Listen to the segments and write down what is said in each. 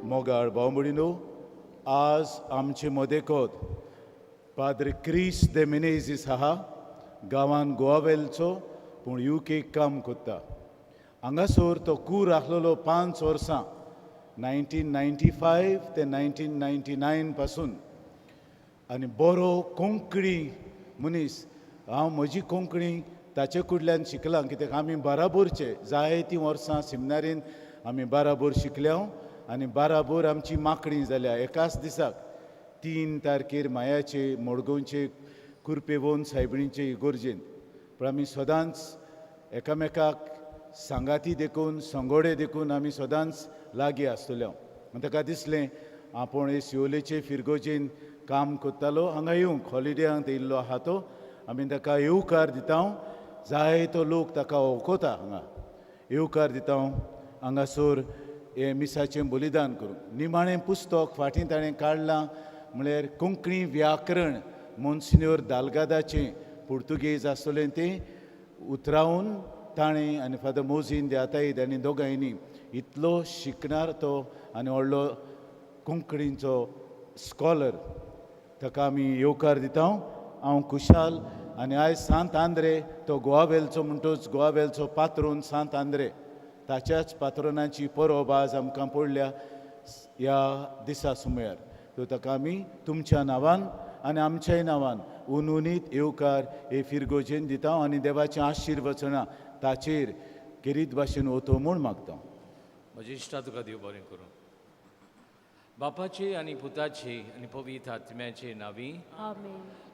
मोगाळ भावमडीनो आज आमचे मदेकोत पाद्रे क्रिस दे मेनेझीस आहा गांवान गोवावेलचो पूण UK काम कोत्ता हांगासर तो कूर आसलेलो 5 वर्सां 1995 ते 1999 पासून आनी बरो कोंकणी मनीस हांव म्हजी कोंकणी ताचे कडल्यान शिकलां कित्याक आमी बाराबोरचे जायतीं वर्सां सेमिनारीन आमी बाराबोर शिकल्या आनी बाराबोर आमची मांकडी जाल्या एकाच दिसाक 3 तारखेर मायाचे मडगांवचे कुरपेवोन सायबिणीचे इगोर्जेन पण आमी सदांच एकामेकाक सांगाती देखून संगोडे देखून आमी सदांच लागीं आसतल्यो ताका दिसलें आपूण हे शिवोलेचे फिरगोजेन काम कोत्तालो हांगा येवंक हॉलिडेयांक येयल्लो आहा तो आमी ताका येवकार दिता जायतो लोक ताका वळखता हांगा येवकार दिता हांगासर हे मिसाचें बलिदान करूंक निमाणें पुस्तक फाटीं ताणें काडलां म्हळ्यार कोंकणी व्याकरण मोन्सिन्योर दालगादाचें पुर्तुगेज आसतलें तें उतरावून ताणें आनी फादर मोजीन दे आताईद आनी दोगांयनी इतलो शिकणार तो आनी व्हडलो कोंकणीचो स्कॉलर ताका आमी येवकार दिता हांव खुशाल आनी आयज सांत आंद्रे तो गोवावेलचो म्हणटच गोवावेलचो पात्रोन सांत आंद्रे ताच्याच पात्रोनाची परब आज आमकां पडल्या ह्या दिसा सुमार सो ताका आमी तुमच्या नांवान आनी आमच्याय नांवान उनुनीत येवकार हे फिरगोजेन दिता आनी देवाचें आशिर्वचनां ताचेर केरीत भाशेन वतो म्हूण मागता म्हजी इश्टा तुका देव बरें करूं बापाची आनी पुताची आनी पवित्र आत्म्याचे नांवी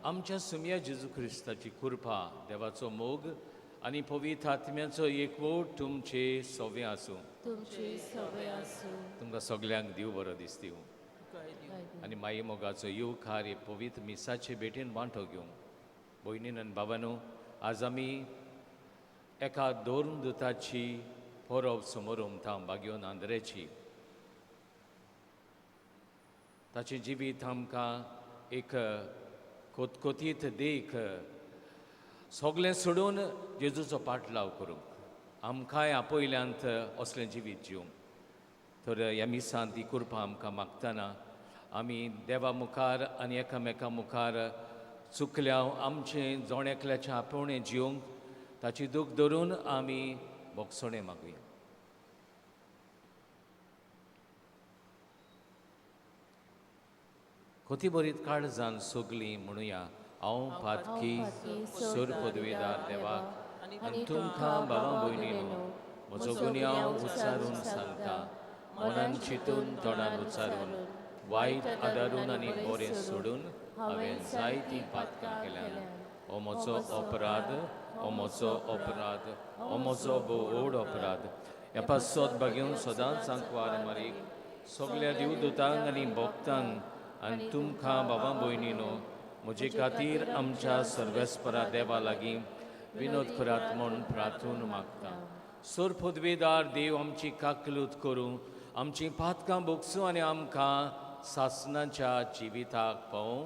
आमच्या सुमया जेजू क्रिस्ताची कृपा देवाचो मोग आनी पवित्र आत्म्याचो एकवट तुमचे सवे आसूं तुमकां सगल्यांक देव बरो दीस दिवं आनी माई मोगाचो येवकार हे पवित्र मिसाचे भेटेन वांटो घेवंक भयणीन आनी बाबानो आज आमी एका दोन दुताची परब समोर उमता बागयोन आंद्रेची ताचें जिवीत आमकां एक कोतकोतीत देख सगळें सोडून जेजूचो पाटलाव करूंक आमकांय आपयल्यांत असलें जिवीत जिवंक तर ह्या मिसांत ही कृपा आमकां मागतना आमी देवा मुखार आनी एकामेका मुखार चुकल्या आमचें जोणेकल्याचें आपोवणें जिवंक ताची दूख धरून आमी बोगसोणें मागुया खोती बरीत काळजान सोगलीं म्हणुया हांव पातकी सूर पदवीदार देवाक आनी तुमकां बाबा भयणीनो म्हजो गुन्यांव उच्चारून सांगता मनान चिंतून तोंडान उच्चारून वायट आदारून आनी बरें सोडून हांवें जायतीं पातकां केल्यात हो म्हजो अपराध हो म्हजो अपराध हो म्हजो व्हड अपराध ह्या पासोत बागेवन सदांच सांकवार मारीक सगळ्या दिवदूतांक आनी भक्तांक आनी तुमकां बाबा भयणीनो म्हजे खातीर आमच्या सर्वेस्परा देवा लागीं विनोद करात म्हूण प्रार्थून मागता सोर पदवेदार देव आमची काकलूत करूं आमची पातकां भोगसूं आनी आमकां सासणाच्या जिविताक पावूं.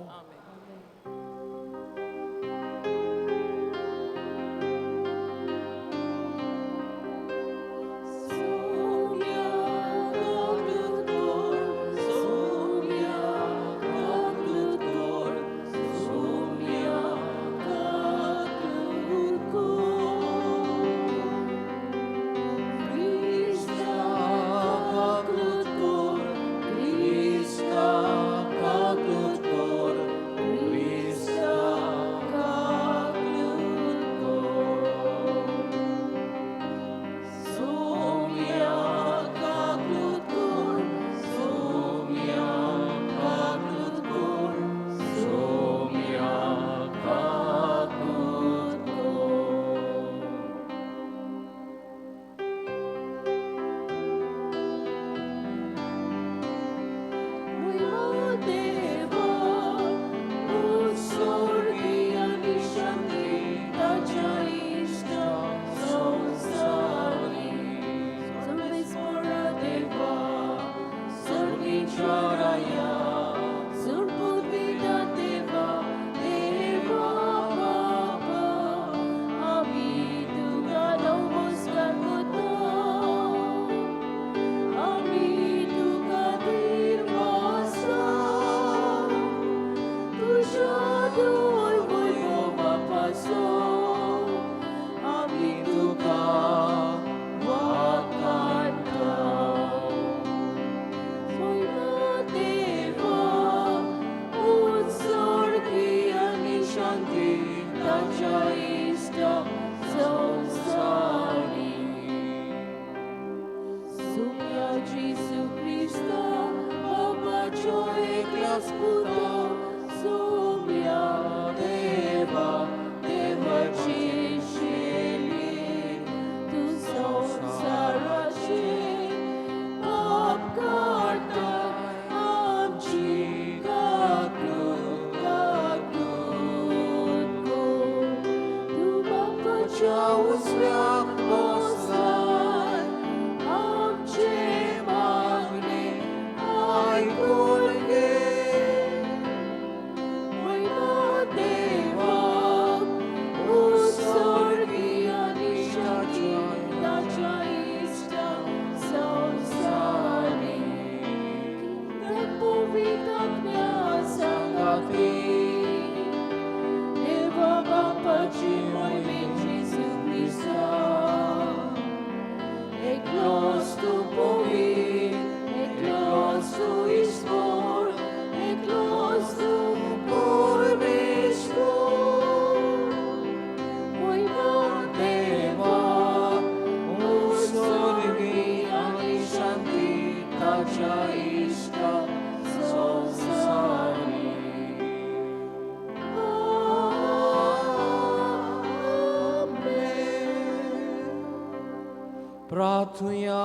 प्रार्थुया.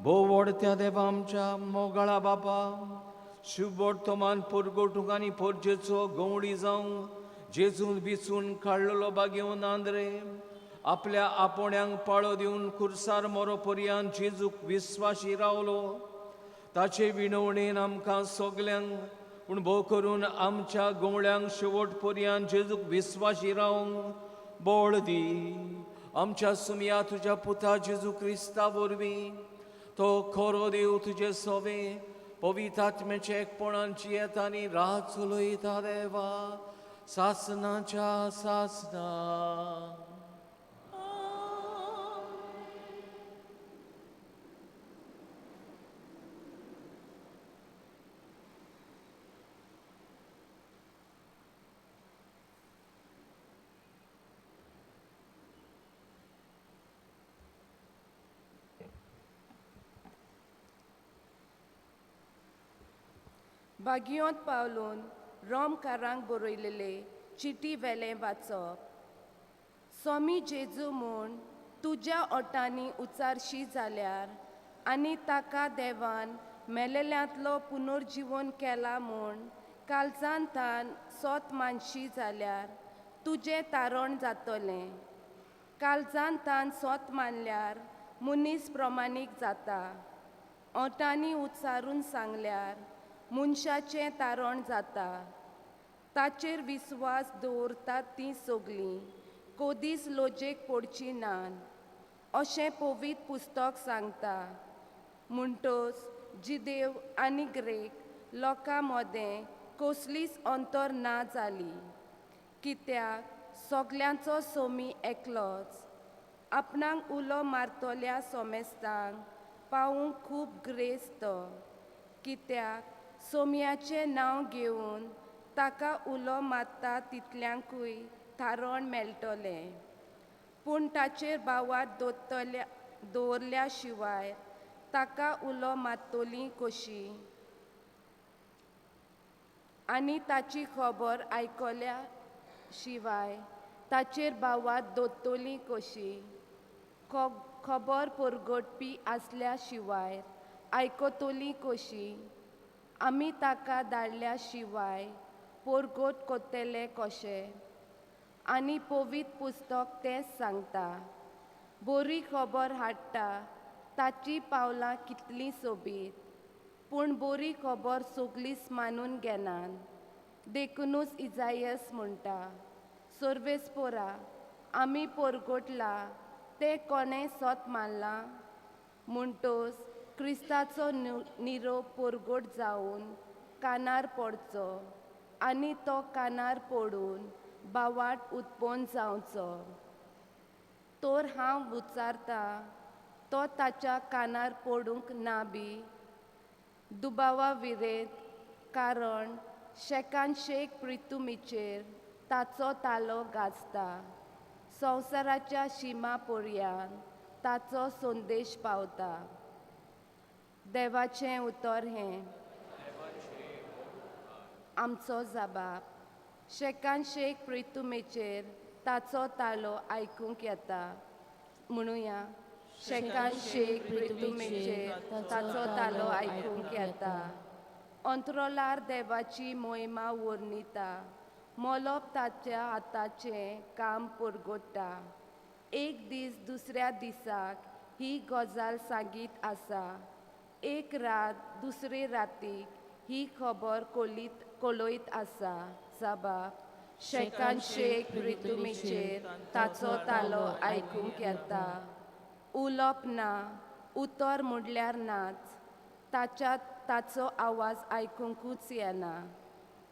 बोवडत्या देवा आमच्या मोगाळा बापा, शुभ वर्तमान पोरगोटूक आनी पोरजेचो गवडी जावं जेजून बिचून काडलेलो बागेवन आंद्रे आपल्या आपोण्यांक पाळो दिवन खुर्सार मरो पर्यंत जेजूक विस्वाशी रावलो. ताचे विणवणेन आमकां सगल्यांक पूण भोव करून आमच्या गवळ्यांक शेवट पर्यंत जेजूक विस्वाशी रावंक बोळ दी. आमच्या सुमया तुज्या पुता जेजू क्रिस्ता वरवीं तो खरो देव तुजे सोवे पवित्र आत्म्याच्या एकपणांची येता आनी रात चलयता देवा सासणाच्या सासना. बागियोंत पावलून रोमकारांक बरयलेले चिटी वेलें वाचप. सोमी जेजू म्हूण तुज्या ओटांनी उचारशी जाल्यार आनी ताका देवान मेलेल्यांतलो पुनर्जीवन केला म्हूण काळजान तान सोत मानशी जाल्यार तुजें तारण जातलें. काळजान तान सोत मानल्यार मनीस प्रमाणीक जाता. ओटांनी उच्चारून सांगल्यार मनशाचें तारण जाता. ताचेर विस्वास दवरतात तीं सगलीं कोदीस लोजेक पडची नात अशें पवित्र पुस्तक सांगता. म्हणटोच जिदेव आनी ग्रेक लोकां मदें कसलीच अंतर ना जाली, कित्याक सगल्यांचो सोमी एकलोच. आपणाक उलो मारतल्या सोमेस्तांक पावूंक खूब ग्रेस तो, कित्याक सोमयाचें नांव घेवन ताका उलो मारता तितल्यांकूय थारण मेळटलें. पूण ताचेर बावात दवरल्या शिवाय ताका उलो मारतलीं कशी आनी ताची खबर आयकल्या शिवाय ताचेर बावात दवरतलीं कशी. खबर परगटपी आसल्या शिवाय आयकतलीं कशी. आमी ताका धाडल्या शिवाय परगट कोत्तले कशें. आनी पवित्र पुस्तक तेंच सांगता. बरी खबर हाडटा ताची पावलां कितलीं सोबीत, पूण बरी खबर सगळींच मानून घेनात. देखूनच इजायस म्हणटा, सर्वेस्पोरा आमी परगटला तें कोणें सोत मानलां. म्हणटोच क्रिस्ताचो निरोप परगट जावन कानार पडचो आनी तो कानार पडून बावाट उत्पन्न जावचो. तर हांव विचारतां, तो ताच्या कानार पडूंक ना बी? दुबावा विरेंत, कारण शेकान शेक प्रितुमीचेर ताचो तालो गाजता. संवसाराच्या शिमा पर्यंत ताचो संदेश पावता. देवाचें उतर हें आमचो जबाब. शेकान शेक प्रितुमेचेर ताचो तालो आयकूंक येता. म्हणुया, शेकान शेक प्रितुमेचेर ताचो तालो आयकूंक येता. अंतरोलार देवाची मोहिमा वर्णिता. मोलोप ताच्या हाताचें काम परगट्टा. एक दीस दुसऱ्या दिसाक ही गजाल सांगीत आसा. एक रात दुसरे रातीक ही खबर कळयत आसा. जबाब. शेकान शेक प्रितुमेचेर ताचो तालो आयकूंक येता. उलोप ना, उतर म्हणल्यार नाच. ताचो आवाज आयकूंकूच येना.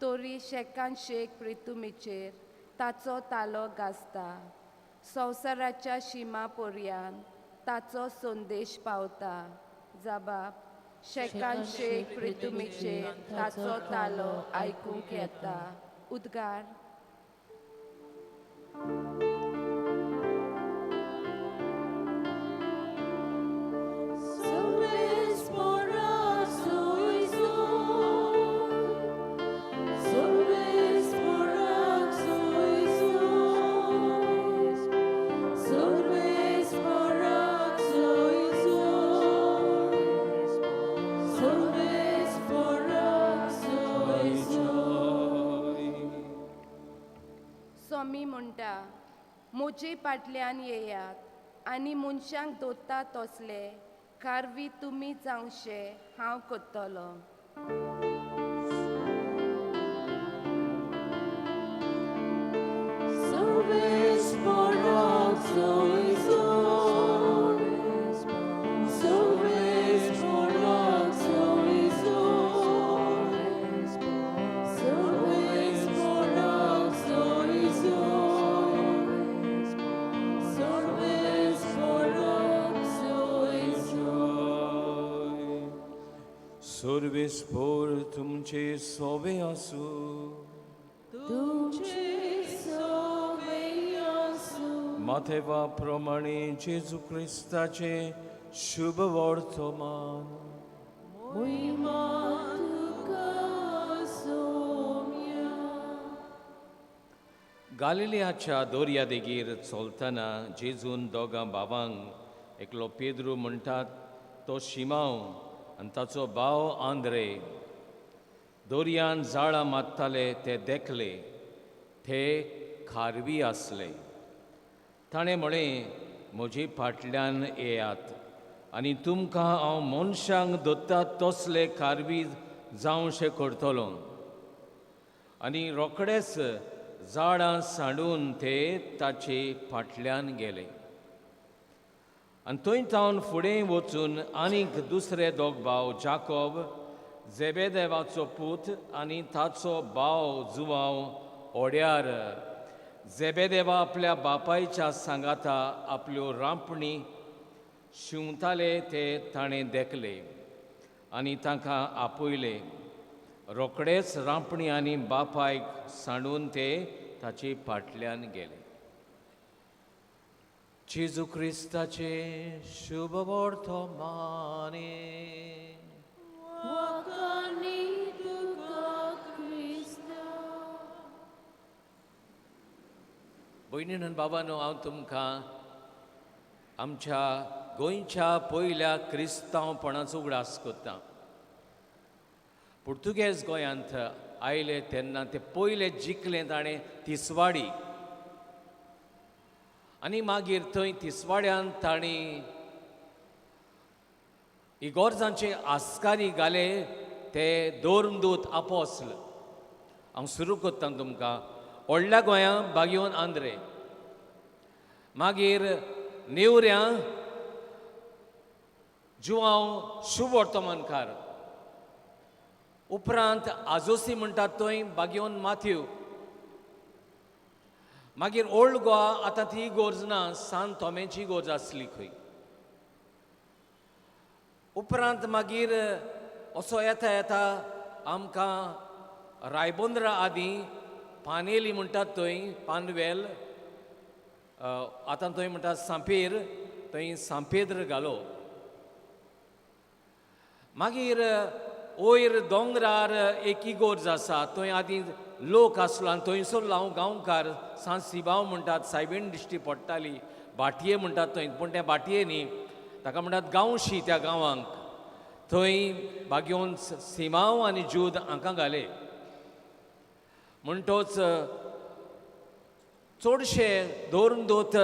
तरी शेकान शेक प्रितुमेचेर ताचो तालो गाजता. संवसाराच्या शिमा पर्यंत ताचो संदेश पावता. जबाब. शेकान शेक प्रितुमेचेर ताचो तालो आयकूंक येता. उद्गार. सोमी म्हणटा, म्हजे फाटल्यान येयात आनी मनशांक दोत्ता तसले कारवी तुमी जावंशे हांव करतलो. सर्वेस्पोर तुमचे सोबे आसू. माथेवा प्रमाणे जेजू क्रिस्ताचे शुभ वर्तमान. गालिलियाच्या दोर्या देगेर चलतना जेजून दोगां भावांक एकलो पेद्रू म्हणटात तो शिमाव आनी ताचो भाव आंद्रे दोर्यान जाळां मारताले ते देखले. ते खारवी आसले. ताणें म्हळें, म्हजे फाटल्यान येयात आनी तुमकां हांव मनशांक दोत्ता तसले कारवी जावंशे करतलो. आनी रोखडेच झाडां सांडून ते ताचे फाटल्यान गेले. आनी थंय तावन फुडें वचून आनीक दुसरे दोग भाव जाकोब, जेबेदेवाचो पूत आनी ताचो भाव जुवांव ओड्यार. जेबेदेवा आपल्या बापायच्या सांगाता आपल्यो रांपणी शिंवताले ते ताणें देखले आनी तांकां आपयले. रोखडेच रांपणी आनी बापायक सांडून ते ताचे फाटल्यान गेले. जेजू क्रिस्ताचे शुभ वर्तमाने. भयणीन आनी बाबांनो, हांव तुमकां आमच्या गोंयच्या पयल्या क्रिस्तांवपणाचो उगडास करतां. पुर्तुगेज गोंयांत आयले तेन्ना ते पयले जिखले ताणें तिसवाडी. आनी मागीर थंय तिसवाड्यान तांणी इगोर्जांचे आस्कारी घाले ते दोर्मदूत आपोसल. हांव सुरू करतां तुमकां. व्हडल्या गोंयां बागयोन आंद्रे, मागीर नेवऱ्यां जुवांव शुभ वर्तमानकार, उपरांत आजोसी म्हणटात थंय बागयोन माथ्यू, मागीर ओल्ड गोवा आतां ती इगोर्ज ना, सांत थोमेची इगोर्ज आसली खंय. उपरांत मागीर असो येता येता आमकां रायबंद्रा आदीं पानेली म्हणटात थंय पानवेल, आतां थंय म्हणटात सांपेर, थंय सांपेद्र घालो. मागीर वयर दोंगरार एक इगोर्ज आसा, थंय आदीं लोक आसलो आनी थंयसर हांव गांवकार सांत सिबांव म्हणटात, सायबीण दिश्टी पडटाली. भाटये म्हणटात थंय, पूण त्या भाटये न्ही, ताका म्हणटात गांवशी त्या गांवांक. थंय बागयोन सिमांव आनी जूद हांकां घाले. म्हणटोच चडशे दोर्मदूत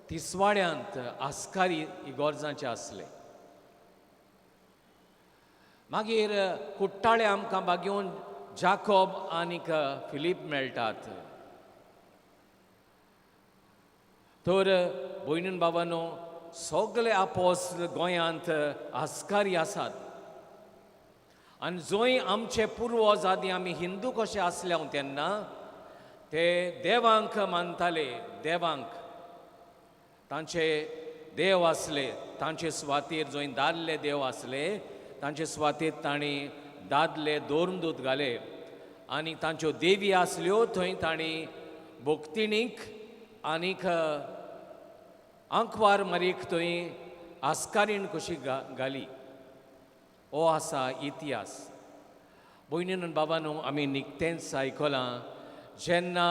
तिसवाड्यांत आस्कारी इगोर्जांचे आसले. मागीर कुट्टाळे आमकां बागयोन जाकोब आनीक फिलीप मेळटात. तर भयणीन बाबांनो, सगळे आपोसल गोंयांत आस्कारी आसात. आनी जंय आमचे पुर्वज आदीं आमी हिंदू कशे आसले हांव तेन्ना, ते देवांक मानताले. देवांक तांचे देव आसले, तांचे सुवातेर जंय दादले देव आसले, तांचे सुवातेर तांणी दादले दोर्मदूत घाले. आनी तांच्यो देवी आसल्यो थंय तांणी भोगतिणीक आनीक आंकवार मारीक थंय आस्कारीण कशी घाली. हो आसा इतिहास. भयणीन आनी बाबांनो, आमी निकतेंच आयकलां जेन्ना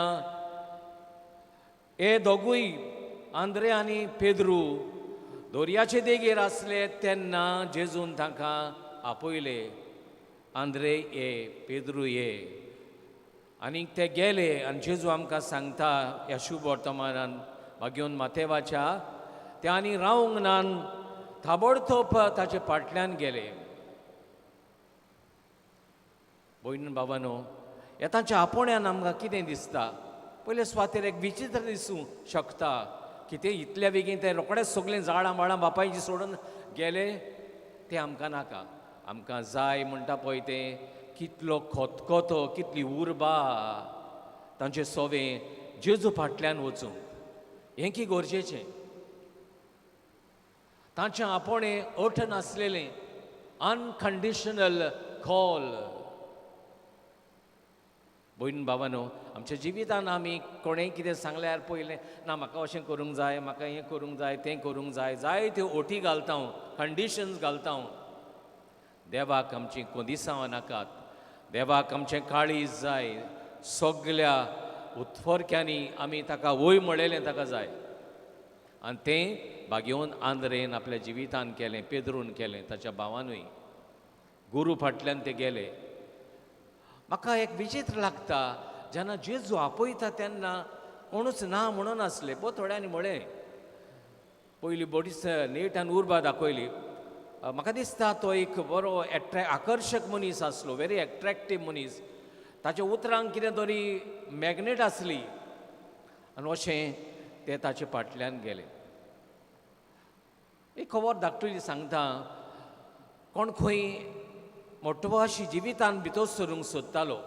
हे दोगूय आंद्रे आनी पेद्रू दोर्याचे देगेर आसले तेन्ना जेजून तांकां आपयले. आंद्रे ये, पेद्रू ये. आनी ते गेले आनी जेजू आमकां सांगता ह्या शुभ वर्तमानान बागयोन माथेवाच्या, ते आनी रावंक नान ताबडतोब ताचे फाटल्यान गेले. भयण बाबांनो, हे तांच्या आपोण्यान आमकां कितें दिसता? पयले सुवातेर एक विचित्र दिसूं शकता की ते इतल्या बेगीन ते रोखडेच सगळीं झाडां बाळां बापायची सोडून गेले. ते आमकां नाका. आमकां जाय म्हणटा पळय तें कितलो खतखतो, कितली उर्बा तांचे सोवें जेजू फाटल्यान वचूंक. हें की गरजेचें. तांचें आपोणें अट नासलेलें, अनकंडिशनल कॉल. भयण बाबांनो, आमच्या जिवितान आमी कोणेंय कितें सांगल्यार पयलें ना म्हाका अशें करूंक जाय, म्हाका हें करूंक जाय, तें करूंक जाय, जाय त्यो अटी घालता हांव, कंडिशन्स घालता हांव. देवाक आमची कोदिसांवां नाकात. देवाक आमचें काळीज जाय. सगल्या उत्फर्क्यांनी आमी ताका वय म्हणलेलें ताका जाय. आनी तें बागयोन आंद्रेन आपल्या जिवितान केलें, पेद्रून केलें, ताच्या भावानूय. गुरू फाटल्यान ते गेले. म्हाका एक विचित्र लागता, जेन्ना जेजू आपयता तेन्ना कोणूच ना म्हणून आसले. थोड्यांनी म्हळें, पयलीं बरीच नेट आनी उर्बा दाखयली. म्हाका दिसता तो एक बरो आकर्शक मनीस आसलो, व्हेरी एट्रॅक्टीव मनीस. ताच्या उतरांक कितें तरी मॅग्नेट आसली आनी अशें ते ताचे फाटल्यान गेले. एक खबर धाकटुली सांगता, कोण खंय मोठवाशी जिवितान भितर सरूंक सोदतालो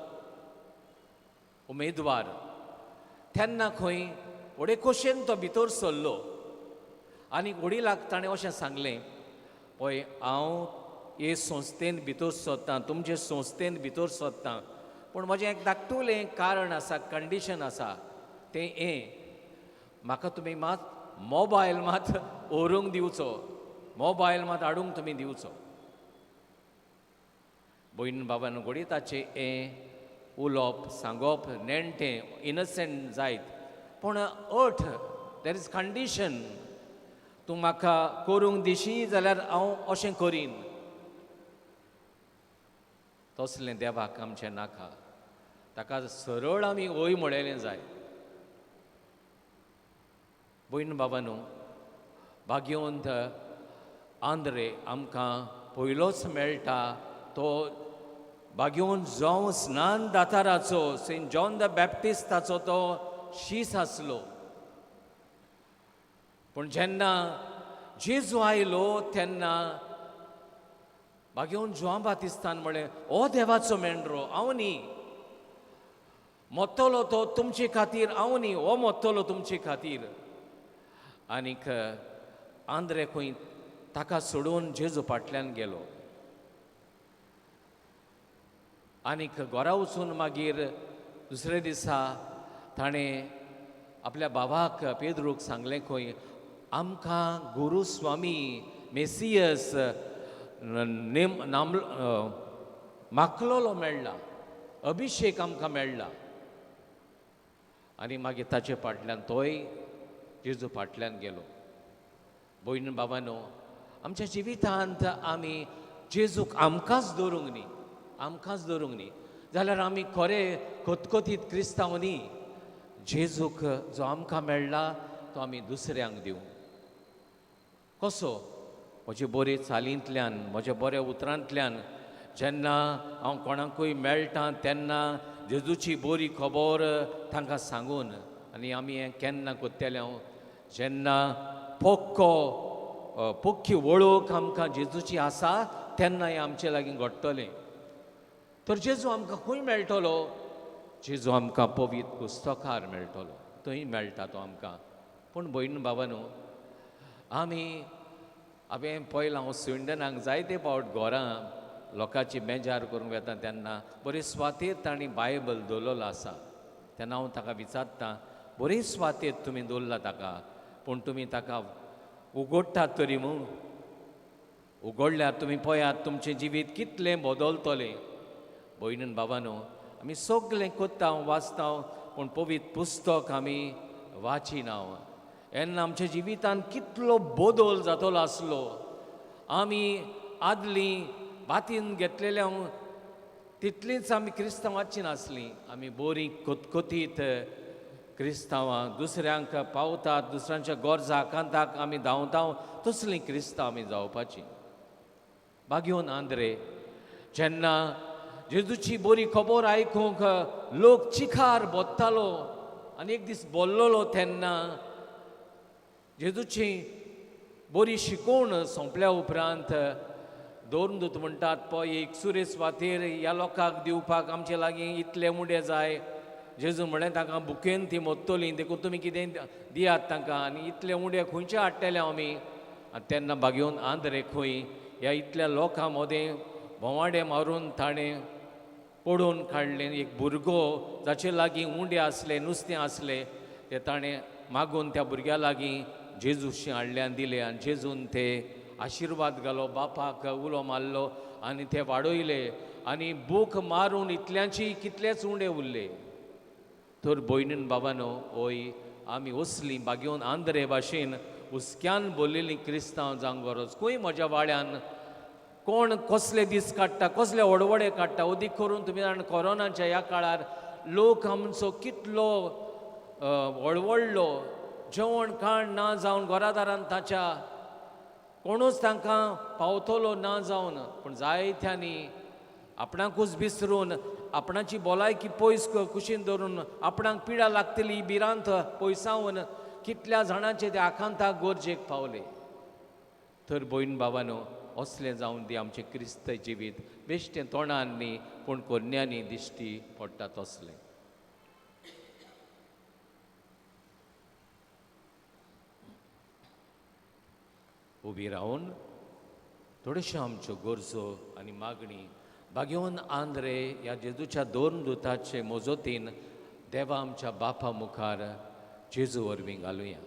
उमेदवार, तेन्ना खंय वडे खोशेन तो भितर सरलो आनी वडिलाक ताणें अशें सांगलें, पळय हांव हे संस्थेन भितर सोदतां, तुमचे संस्थेन भितर सोदतां, पूण म्हजें एक धाकटुलें कारण आसा, कंडिशन आसा. तें म्हाका तुमी मात मोबायल मात व्हरूंक दिवचो, मोबायल मात हाडूंक तुमी दिवचो. भयण बाबान घोडी ताचें उलोवप सांगप नेणटें इनसेंट जायत, पूण अट देर इज कंडिशन, तूं म्हाका करूंक दिशी जाल्यार हांव अशें करीन. तसलें देवाक आमचें नाका, ताका सरळ आमी ओय म्हणलेलें जाय. भयण बाबानू, भाग्यवंत आंद्रे आमकां पयलोच मेळटा तो भाग्यवंत जावन स्नान दाताराचो, सेंट जॉन द बॅप्टिस्टाचो तो शीस आसलो. पूण जेन्ना जेजू आयलो तेन्ना भाग्यवंत जॉन बातिस्तान म्हळें, हो देवाचो मेंढरो, हांव न्ही, मोत्तलो तो तुमचे खातीर, हांव न्ही, हो मोत्तलो तुमचे खातीर. आनीक आंद्रे खंय ताका सोडून जेजू फाटल्यान गेलो. आनीक घरा वचून मागीर दुसरे दिसा ताणें आपल्या बाबाक पेद्रूक सांगलें, खंय आमकां गुरू स्वामी मेसियस माखलोलो मेळ्ळा, अभिशेक आमकां मेळ्ळा. आनी मागीर ताचे फाटल्यान तोय जेजू फाटल्यान गेलो. भयण बाबानो, आमच्या जिवितांत आमी जेजूक आमकांच धरूंक न्ही, आमकांच धरूंक न्ही, जाल्यार आमी खरें खतखतीत क्रिस्तांव न्ही. जेजूक जो आमकां मेळ्ळा तो आमी दुसऱ्यांक दिवं. कसो? म्हज्या बरे चालींतल्यान, म्हज्या बऱ्या उतरांतल्यान. जेन्ना हांव कोणाकूय मेळटा तेन्ना जेजूची बरी खबर तांकां सांगून. आनी आमी हें केन्ना कोत्तेलें हांव, जेन्ना पक्की वळख आमकां जेजूची आसा तेन्ना हें आमचे लागीं घडटलें. तर जेजू आमकां खंय मेळटलो? जेजू आमकां पवित्र पुस्तकार मेळटलो, थंय मेळटा तो आमकां. पूण भयण बाबानो, हांवें पयलां हांव स्विडनाक जायते फावट घरां लोकांची बेजार करूंक वेता तेन्ना बरे स्वातेर तांणी बायबल दवरलेलो आसा. तेन्ना हांव ताका विचारतां, बरे स्वातेर तुमी दवरला ताका, पूण तुमी ताका उगडटात तरी म्हूण? उगडल्यार तुमी पळयात तुमचें जिवीत कितलें बदलतलें. भयण बाबानो, आमी सगळें कोत्ता, वाचता, पूण पवित्र पुस्तक आमी वाचिना. तेन्ना आमच्या जिवितांत कितलो बदल जातलो आसलो. आमी आदलीं बातीन घेतलेल्या तितलींच आमी क्रिस्तांवाची नासलीं. आमी बरीं खतखतीत क्रिस्तांवां, दुसऱ्यांक पावतात, दुसऱ्यांच्या गरजा कांताक आमी धांवता, तसलीं क्रिस्तांव आमी जावपाचीं. भाग्यवन आंद्रे, जेन्ना जेजूची बरी खबर आयकूंक लोक चिखार बोत्तालो आनी एक दीस बोल्लोलो तेन्ना जेजूची बरी शिकोवण सोंपल्या उपरांत दोन दूत म्हणटात, पळय एक सुरेश वातेर ह्या लोकांक दिवपाक आमचे लागीं इतले उंडे जाय. जेजू म्हळें तांकां बुकेन ती मोत्तलीं, देखून तुमी कितें दियात तांकां. आनी इतले उंडे खंयचे हाडटले आमी? आनी तेन्ना भाग्यवन आंद्रे खंय ह्या इतल्या लोकां मदें भोवाडे मारून ताणें पडोवन काडलें. एक भुरगो जाचे लागीं उंडे आसले, नुस्तें आसलें, तें ताणें मागून त्या भुरग्या लागीं जेजूशी हाडल्यान दिलें. आनी जेजून ते आशिर्वाद घालो, बापाक उलो मारलो आनी ते वाडयले. आनी बूक मारून इतल्यांची कितलेच उंडे उरले. तर भयणीन बाबानो, ओय आमी असलीं भाग्यवन आंद्रे भाशेन हुस्क्यान बोलिल्लीं क्रिस्तांव जावंक गरज. खंय म्हज्या वाड्यान कोण कसले दीस काडटा, कसले वडवडे काडटा. अदीक करून तुमी जाण कोरोनाच्या ह्या काळार लोक आमचो कितलो वळवडलो जेवण खाण ना जावन घरादारान ताच्या कोणूच तांकां पावतलो ना जावन, पूण जायत्यांनी आपणाकूच विसरून आपणाची भलायकी पयस कुशीन धरून आपणाक पिडा लागतली भिरांत पयसावन कितल्या जाणांचे ते आखांताक गोरजेक पावले. तर भयण भावानो, असलें जावन दी आमचें क्रिस्त जिवीत बेश्टें तोंडान न्ही पूण कोन्यांनी दिश्टी पडटा तसलें. उबी रावन थोड्योश्यो आमच्यो गरजो आनी मागणी भाग्यवन आंद्रे ह्या जेजूच्या दोन दुताचे मोजोतीन देवा आमच्या बापा मुखार जेजू वरवीं घालुया.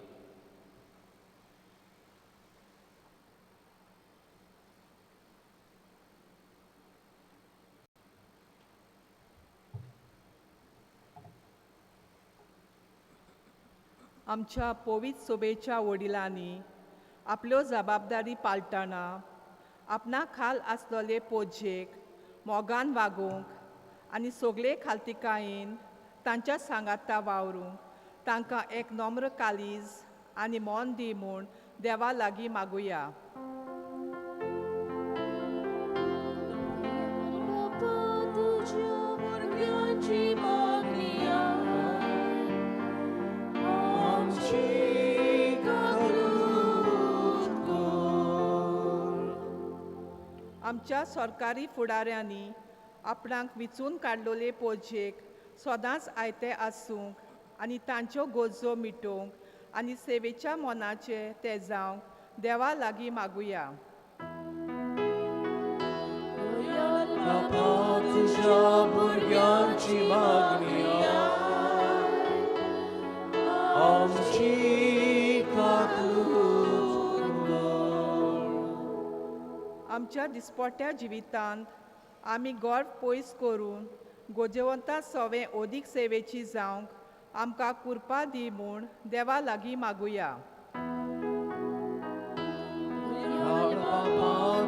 आमच्या पवित्र सोबेच्या वडिलांनी आपल्यो जबाबदारी पाळटना आपणा खाल आसलोले पोजेक मोगान वागूंक आनी सगळे खालतिकायेन तांच्या सांगाता वावरूंक तांकां एक नम्र कालीज आनी मोन दी म्हूण देवा लागीं मागुया. आमच्या सरकारी फुडाऱ्यांनी आपणाक विचून काडलोले पोजेक सदांच आयते आसूंक आनी तांच्यो गरजो मिटोवंक आनी सेवेच्या मोनाचे ते जावंक देवा लागीं मागुया. तुज्या भुरग्यांची मागणी आमची आमच्या दिसपट्ट्या जिवितांत आमी गर्व पयस करून गोजेवंता सवें ओदीक सेवेची जावंक आमकां कृपा दी म्हूण देवा लागीं मागुया.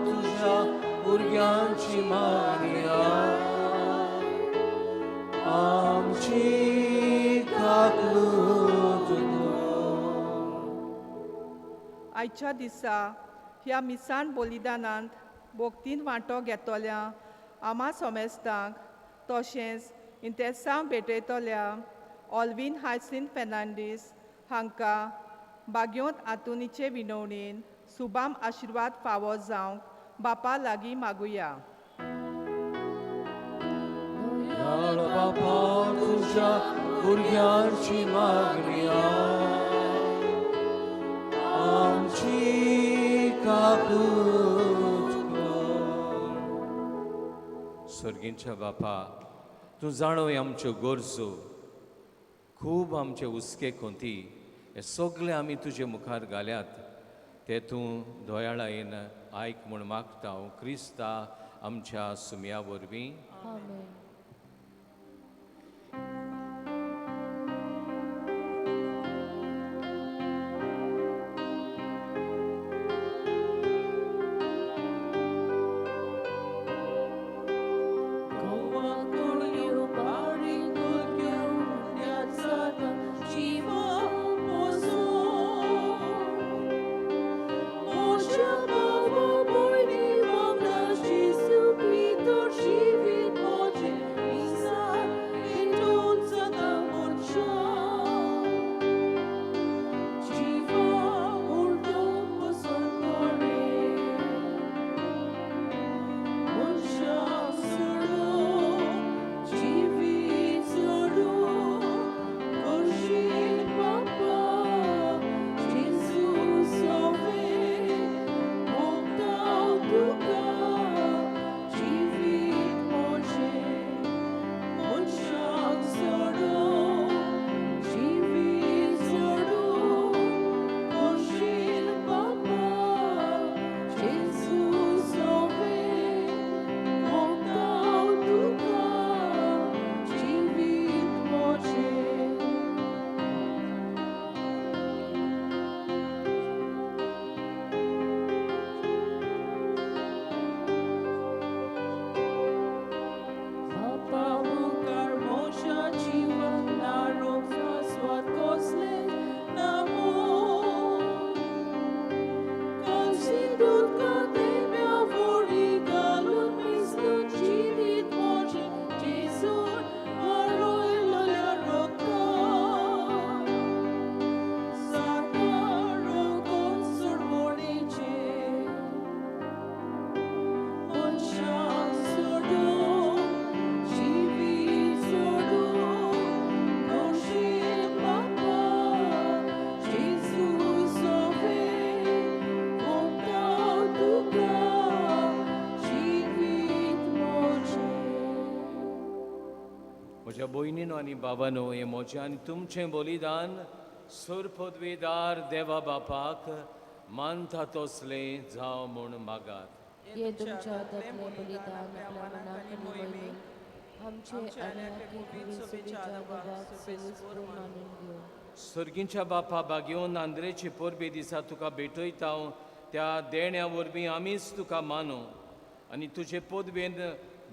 तुज्या भुरग्यांची मागणी आमची आयच्या दिसा ह्या मिसान बलिदानांत भोक्तीन वांटो घेतल्या आमा सोमेस्तांक तशेंच इंतेसांव भेटयतल्या ऑल्वीन हायसिन फेर्नांडीस हांकां बाग्योंत आतुनीचे विनवणेन सुबाम आशिर्वाद फावो जावंक बापा लागीं मागुया. बापा तुज्या भुरग्यांची मागणी आमची सर्गींच्या बापा, तूं जाणोय आमच्यो गरजो, खूब आमचे हुस्के कोंती हे सगळे आमी तुजे मुखार घाल्यात. ते तूं दोयाळायेन आयक म्हूण मागता हांव क्रिस्ता आमच्या सुमया वरवीं. Żywi भयणीनो आनी भावानो, हे म्हजें आनी तुमचें बलिदान सुर पदवीदार देवा बापाक मानता तसलें जावं म्हूण मागात. ये तुमच्या हातातले बलिदान आपल्या मनाक मोयमेन आमचे आनी आख्खे सुबेच्या देवाक सेवेस्पर मानून घेवं. सर्गींच्या बापा बागेवन आंद्रेचे परबे दिसा तुका भेटयता हांव, त्या देण्या वरवीं आमीच तुका मानू आनी तुजे पदवेन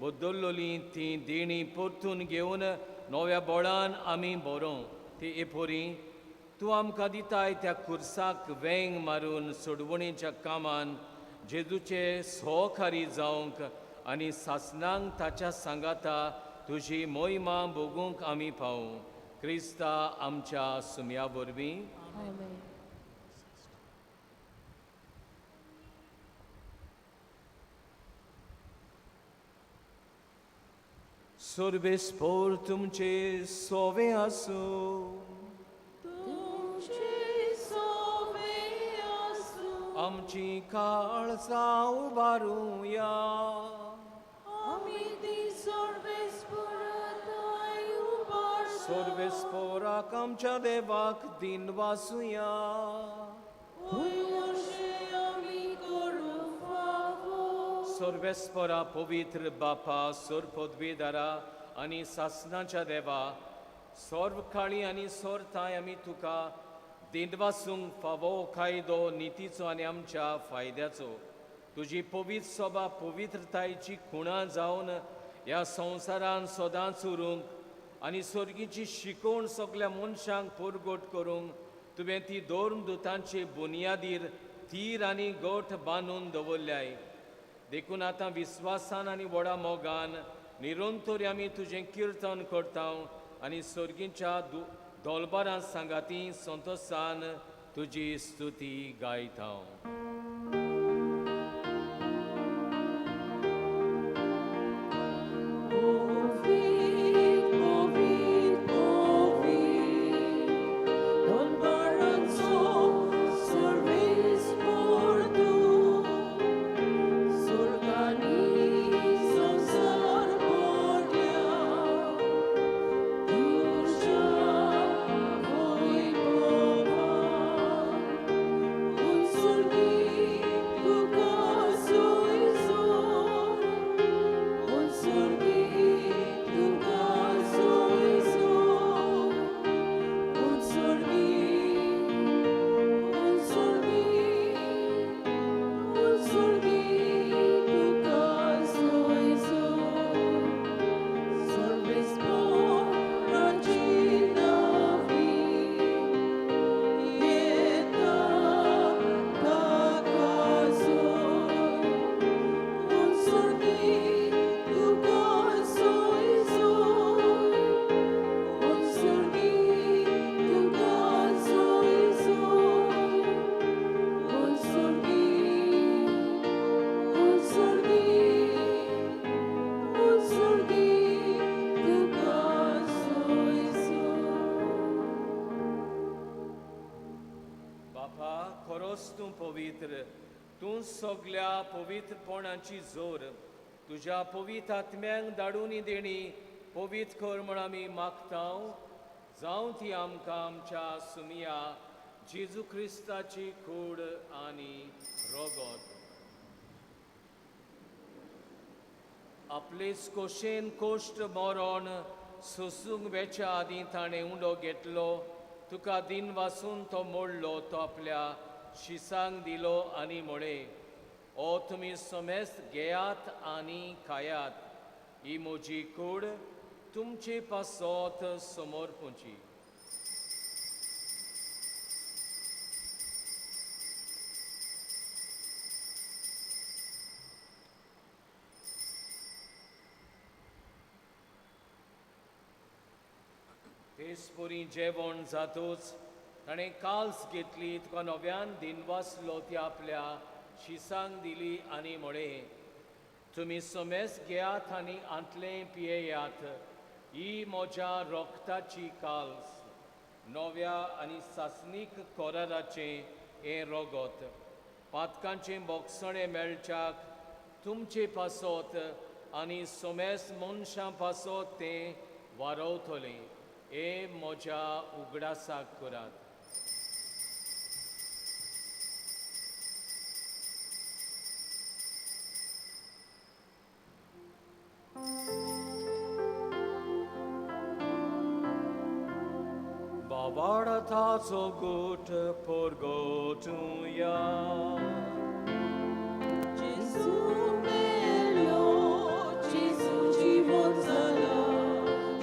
बदल्लोली ती देणी परतून घेवन नव्या बोळान आमी बरों. ती एपोरी तूं आमकां दिताय त्या खुर्साक वेंग मारून सोडवणेच्या कामान जेजूचे सहकारी जावंक आनी सासणांक ताच्या सांगाता तुजी मोहिमा भोगूंक आमी पावूं. क्रिस्ता आमच्या सुम्या वरवीं. आमेन. सर्वेस्पोर तुमचे सोवे आसूं. आमची काळजां उबारूया. सर्वेस्पोराक आमच्या देवाक दिन वासुया. सर्वेस्परा पवित्र बापा सोर पदवीदारा आनी सासणाच्या देवा, सोर्वकाळी आनी सोरताय आमी तुका दिनवासूंक फावो कायदो नितीचो आनी आमच्या फायद्याचो तुजी पवित्र सभा पवित्रतायेची खुणां जावन ह्या संवसारान सदांच उरूंक आनी सर्गीची शिकोवण सगळ्या मनशांक परगट करूंक तुवें ती दोन दुतांचे बुनयादीर तीर आनी गोठ बांदून दवरल्याय. देखून आतां विस्वासान आनी व्हडा मोगान निरंतर आमी तुजें किर्तन करता आनी सर्गीच्या दोलबारां सांगाती संतोसान तुजी स्तुती गायता. तूं सगळ्या पवित्रपणाची जोर तुज्या पवित्र आत्म्यांक धाडून देणी पवित्र कर म्हण आमी मागता. जावं ती आमकां आमच्या सुमिया जेजू क्रिस्ताची कूड आनी रोगोत. आपलेच कोशेन कोश्ट मोरोन सोसूंक वेच्या आदीं ताणें उंडो घेतलो. तुका दिन वासून तो मोडलो, तो आपल्या शिसांक दिलो आनी म्हळे, ओ तुमी समेस्त घेयात आनी खायात, ही म्हजी कूड तुमचे पासत समर्पूची. तेसपुरी जेवण जातूच ताणें काल्स घेतली, तुका नव्यान दिनवासलो ती आपल्या शिसांक दिली आनी म्हळें, तुमी समेस्त घेयात आनी आंतलें पियेयात, ही म्हज्या रोगताची काल्स, नव्या आनी सासणीक कोराराचें हें रोगोत. पातकांचें बोगसणें मेळच्याक तुमचे पासत आनी समेस्त मनशां पासत तें वारोवतली हे म्हज्या उगडासाक करात. Babaratazo gut porgotuja. Jezu melo, Jezu život zala,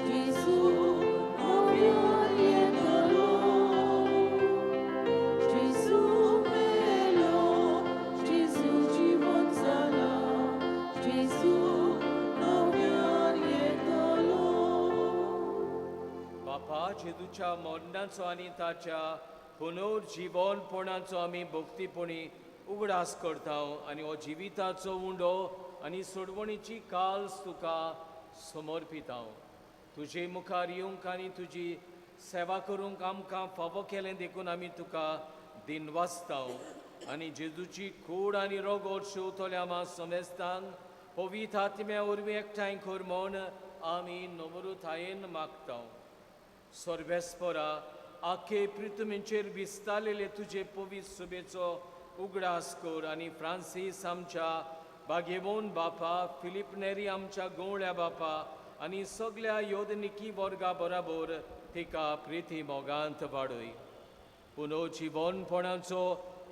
Jezu povjerjeno. Jezu melo, Jezu život zala, Jezu povjerjeno. बापा जेजूच्या मरणाचो आनी ताच्या पुनर्जीवनपणाचो आमी भक्तीपणी उगडास करता आनी हो जिविताचो उंडो आनी सोडवणीची काल्स तुका समर्पिता. तुजे मुखार येवंक आनी तुजी सेवा करूंक आमकां फावो केलें देखून आमी तुका दिनवासता आनी जेजूची कूड आनी रोगोट शेवतल्या आमा समेस्तांक पवित्र आत्म्या वरवीं एकठांय कर म्हूण आमी नम्रतायेन मागता. सर्वेस्परा आखे पृथ्वीचेर विस्तारलेले तुजे पवित्र सभेचो उगडास कर आनी फ्रांसीस आमच्या बागेवोन बापा, फिलिप नेरी आमच्या गोवळ्या बापा आनी सगळ्या योधनिकी वर्गा बराबर तिका प्रिती मोगांत वाडय. पुनर्जीवनपणाचो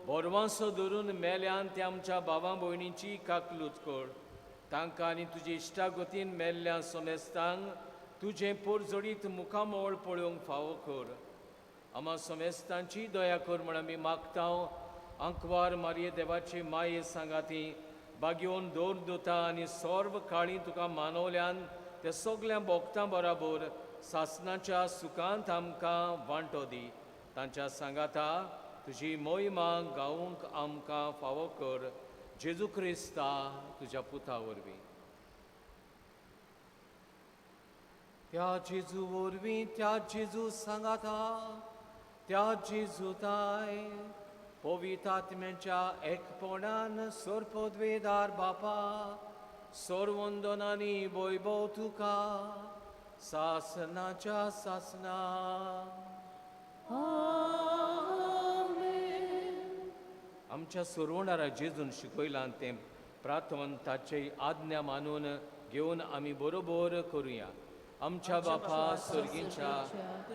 बोरवांसो धरून मेल्यान ते आमच्या भावां भयणींची काकलूत कर. तांकां आनी तुजे इश्टागतीन मेल्ल्या समेस्तांक तुजें पोरजोडीत मुखामोळ पळोवंक फावो कर. आमा समेस्तांची दया कर म्हण आमी मागता. अंकवार मारये देवाचे माये सांगाती बागेवन दोर दोता आनी सर्व काळी तुका मानवल्यान ते सगळ्या भोगतां बराबर सासणाच्या सुखांत आमकां वांटो दी. तांच्या सांगाता तुजी मोहिमा गावूंक आमकां फावो कर. जेजू क्रिस्ता तुज्या पुता वरवीं. त्या जेजू वरवीं त्या जेजू सांगाता त्या जेजूताय पवित्र आत्म्याच्या एकपणान सर्वपदवेदार बापा सर्वंदनांनी वैभव तुका सासनाच्या सासना. आमच्या सर्वणारा जेजून शिकयलां तें प्रार्थन ताचे आज्ञा मानून घेवन आमी बरोबर करुया. आमच्या बापा स्वर्गीच्या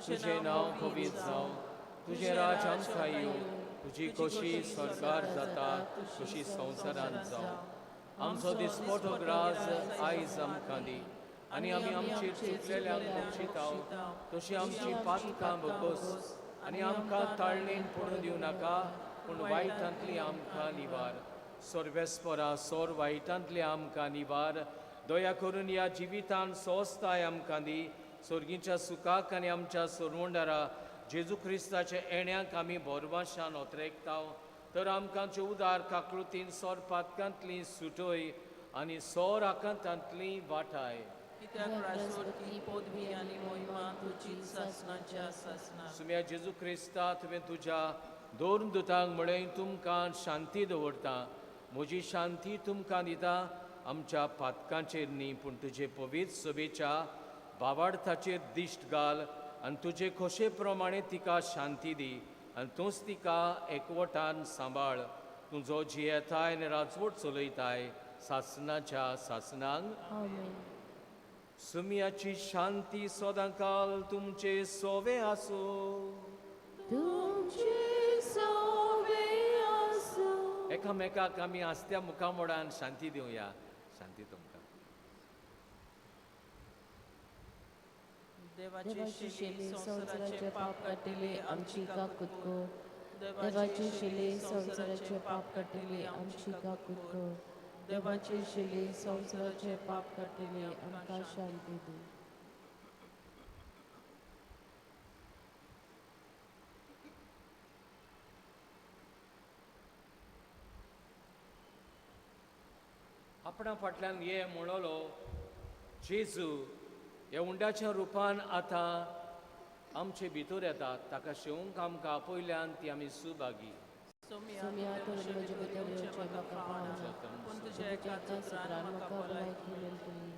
तुजें नांव पवित्र जावं, तुजें राज आमकां येवं, तुजी कशी स्वर्गार जाता तशी संवसारांत जावं. आमचो दिसपटो ग्रास आयज आमकां दी आनी आमी आमचेर चुकलेल्यांक बक्षिताव तशी आमची पातकां बगोस आनी आमकां ताळणेन पडूं दिवं नाका पूण वायटांतली आमकां निवार. सर्वेस्परा सोर वायटांतली आमकां निवार. दया करून ह्या जिवितान सोस्ताय आमकां दी. स्वर्गीच्या सुखाक आनी आमच्या सोरवंडारा जेजू क्रिस्ताच्या येण्याक आमी बोरवाशान ओतरेकताव. तर आमकां उदार काकळुतीन सोर पातकांतली सुटोय आनी सोर आकांतांतली वाटाय. कित्याक राजवटी पदवी आनी मोहिमा तुजी सासणाच्या सासना. सुम्या जेजू क्रिस्ता तुवें तुज्या दोन दुतांक म्हळें तुमकां शांती दवरता. म्हजी शांती तुमकां दिता. आमच्या पातकांचेर न्ही पूण तुजे पवित्र सभेच्या भावार्थाचेर दिश्ट घाल आनी तुजे खोशे प्रमाणे तिका शांती दी आनी तूंच तिका एकवटान सांबाळ. तूं जो जियेताय आनी राजवट चलयताय सासनाच्या सासनांक. सुमयाची शांती सदांकाल तुमचे सोवे आसूं. एकामेकाक आमी आस्त्या मुखामोडान शांती दिवया. शांती तुमकां. देवाची शेली संवसाराचे पाप काटिले आमची का कुदको. देवाची शेली संवसाराचे पाप काटिले आमची का कुदको. देवाची शेली संवसाराचे पाप काटिले आमकां शांती दी. आपणा फाटल्यान ये म्हणलो जेजू ह्या उंडाच्या रुपान आतां आमचे भितर येता. ताका शेवंक आमकां आपयल्यान ती आमी सुभागी. सोम्या तोरण म्हजे भितर येवचें म्हाका पावना पूण तुज्या एका सत्रान म्हाका भलायकी मेळटली.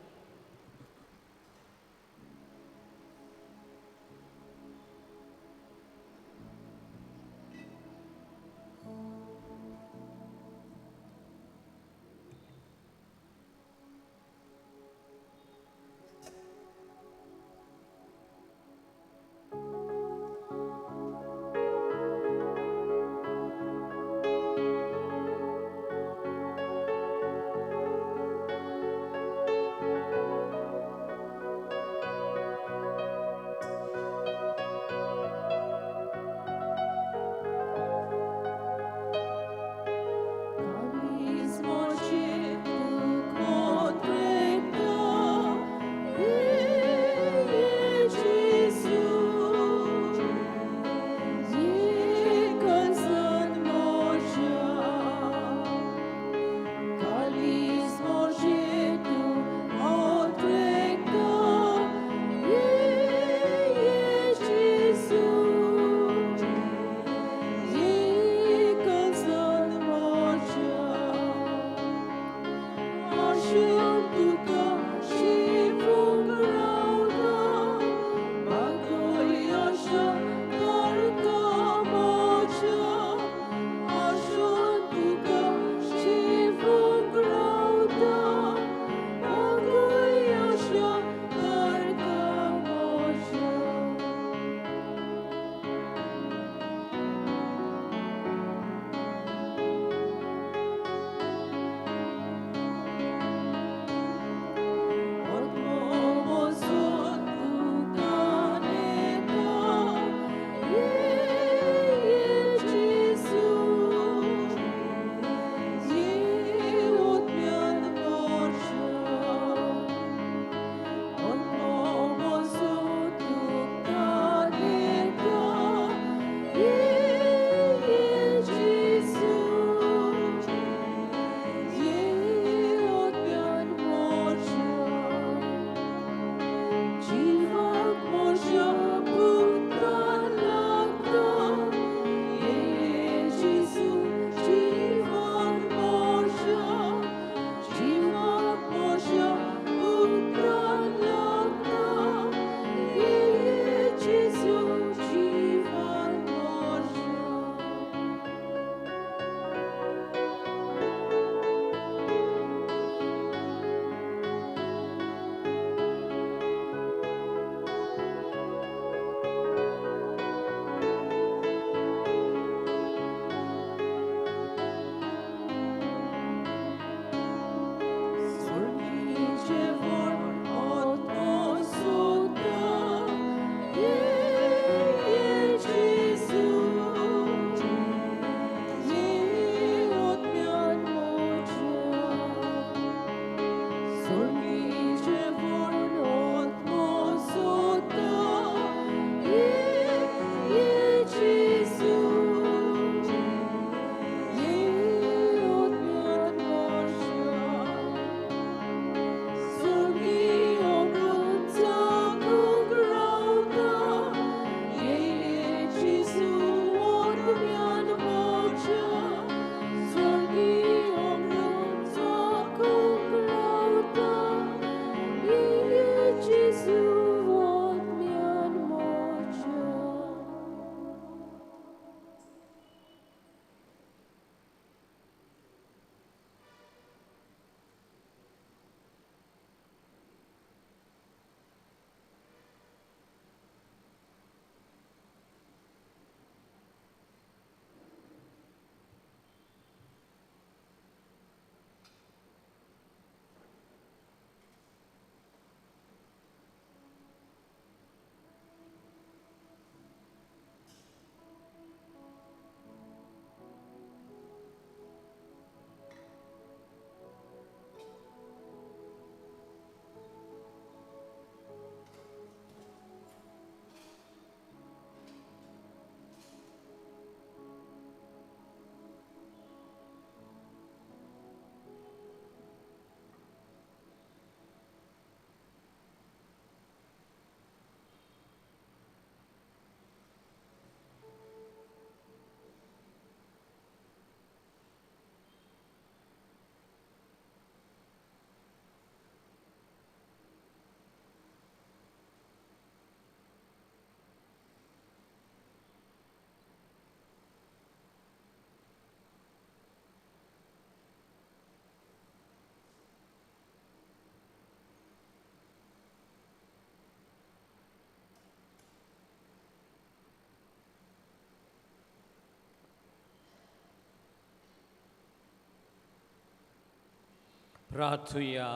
प्रार्थुया.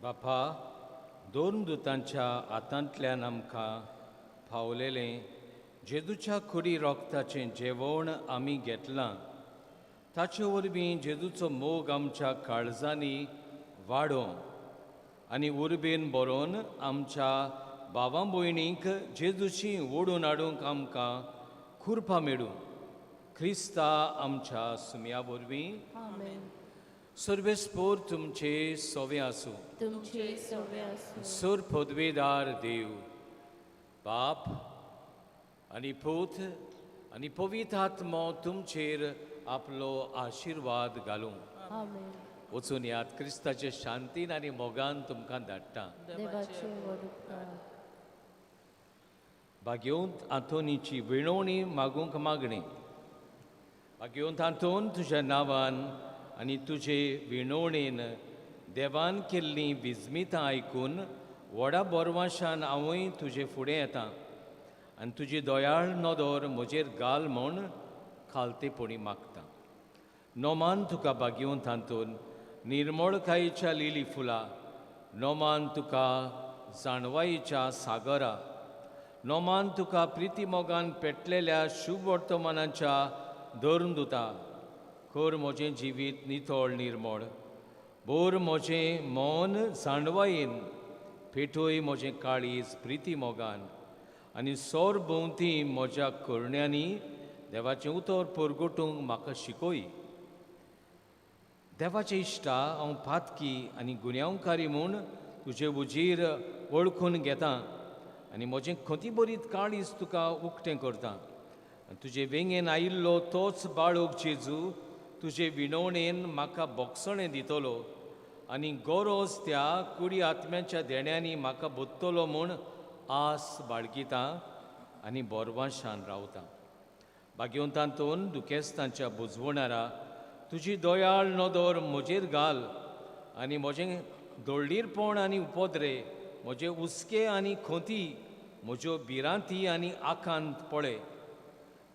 बापा, दोन दुतांच्या हातांतल्यान आमकां फावलेलें जेजूच्या कुडी रोगताचें जेवण आमी घेतलां, ताचे वरवीं जेजूचो मोग आमच्या काळजांनी वाडो आनी उर्बेन बरोवन आमच्या भावां भयणींक जेजूची ओडून हाडूंक आमकां खुरपा मेळूं. क्रिस्ता आमच्या सुमया वरवीं आमेन. सर्वेस्पोर तुमचे सोवे आसूं. तुमचे सवे आसूं. सुर पदवेदार देव, बाप आनी पूत आनी पवित्र आत्मो तुमचेर आपलो आशिर्वाद घालूं. आमेन. वचून यात क्रिस्ताचे शांतीन आनी मोगान तुमकां धाडटा. देवाचे वडुपकार भाग्योंत आंतोनीची विणवणी मागूंक मागणी. भाग्योंत आंतोन तुज्या नांवान आनी तुजे विणवणेन देवान केल्लीं विजमितां आयकून व्हडा बोरवाशान हांवूय तुजे फुडें येतां आनी तुजी दोयाळ नदर म्हजेर घाल म्हूण खालतेपणी मागता. नोमान तुका भाग्योंत आंतोन निर्मळकायेच्या लिली फुलां, नोमान तुका जाणवायेच्या सागरा, नोमान तुका प्रिती मोगान पेटलेल्या शुभ वर्तमानाच्या धर्मदुता, खोर म्हजें जिवीत नितळ निर्मळ, बोर म्हजें मौन जाणवायेन, पेटोय म्हजें काळीज प्रिती मोगान आनी सोर भोंवती म्हज्या करण्यांनी देवाचें उतर परगटूंक म्हाका शिकोय. देवाचे इश्टा हांव पातकी आनी गुन्यांवकारी म्हूण तुजे उजीर वळखून घेतां आनी म्हजें खोती बरीत काळीज तुका उक्तें करतां. तुजे वेंगेन आयिल्लो तोच बाळूक जेजू तुजे विणवणेन म्हाका बोगसणें दितलो आनी गरज त्या कुडी आत्म्याच्या देण्यांनी म्हाका बोत्तलो म्हूण आस बाळगितां आनी बोरवाशान रावतां. भाग्योंतांतून दुखेस्तांच्या बुजवणारा तुजी दोयाळ नदर म्हजेर घाल आनी म्हजें दोळ्ळीरपण आनी उपद्रे, म्हजे हुस्के आनी खोती, म्हज्यो भिरांती आनी आकांत पळय.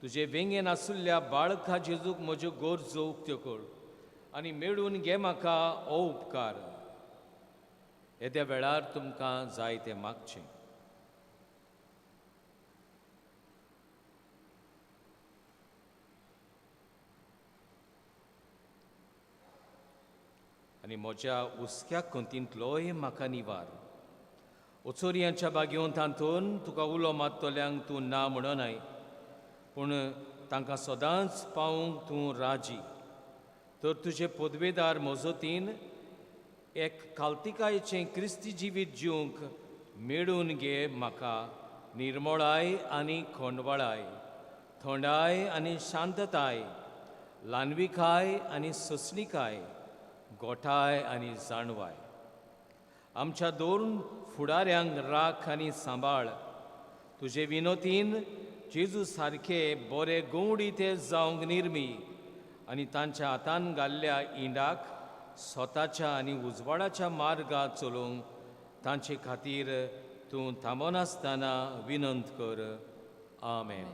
तुजे वेंगेन आसुल्ल्या बाळका जेजूक म्हज्यो गरजो उक्त्यो कर आनी मेळून घे म्हाका हो उपकार. येद्या वेळार तुमकां जाय तें मागचें. आनी म्हज्या हुस्क्या खोंतींतलोय म्हाका निवार. ओचोरयांच्या बागेवंतांतून तुका उलो मात्तोल्यांक तूं ना म्हणनाय, पूण तांकां सदांच पावूंक तूं राजी. तर तुजे पदवेदार मजतीन एक खालतिकायेचें क्रिस्ती जिवीत जिवंक मेळून घे म्हाका निर्मळाय आनी खोंडवळाय, थोंडाय आनी शांतताय, ल्हानविकाय आनी ससणिकाय, गोठाय आनी जाणवाय. आमच्या दोन फुडाऱ्यांक राख आनी सांबाळ. तुजे विनोतीन जेजू सारके बरे गवडी ते जावंक निर्मी आनी तांच्या हातान घाल्ल्या इंडाक स्वताच्या आनी उजवाडाच्या मार्गांत चलोवंक तांचे खातीर तूं थांबनासतना विनंत कर. आमेन.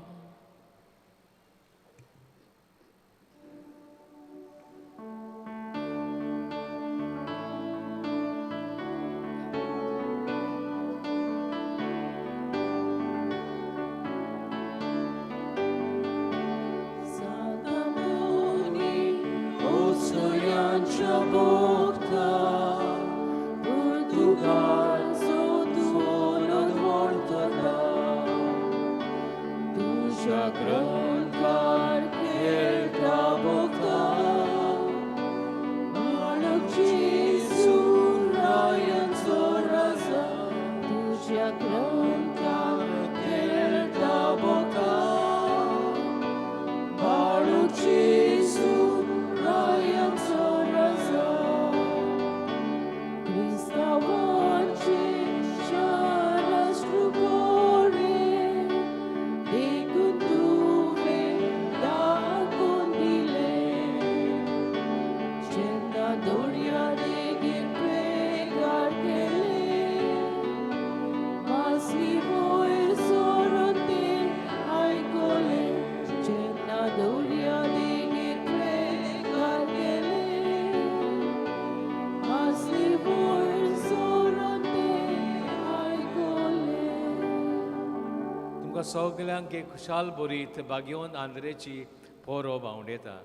सगल्यांक एक खुशाल बरीत भाग्यवंत आंद्रेची पोरो भावंडेता.